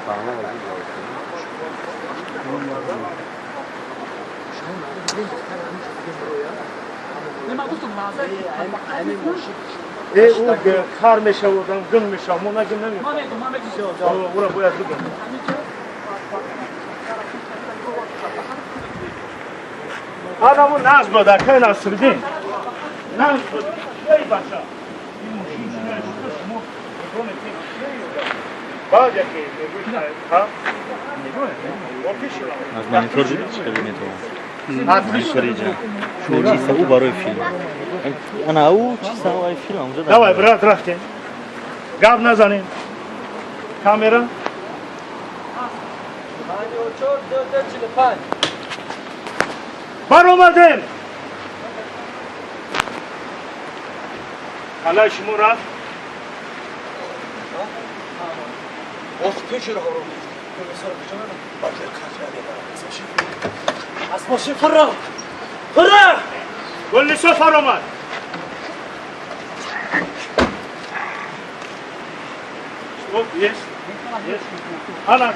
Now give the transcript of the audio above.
او کار میشه و گم میشه ما نگم نمیشه اون باید بگم آدمو ناز بده که ناسردین ناز بده ای بچه بعد یکی ها از مانیتور ببینید تو چیزا او برای فیلم انا او چیزا برای فیلم اونجا давай брат رفتیم گپ نزنیم کامera بر اومدیم حالا شما رفت اسماشی فرا فرا گل سفر اومد yes yes ana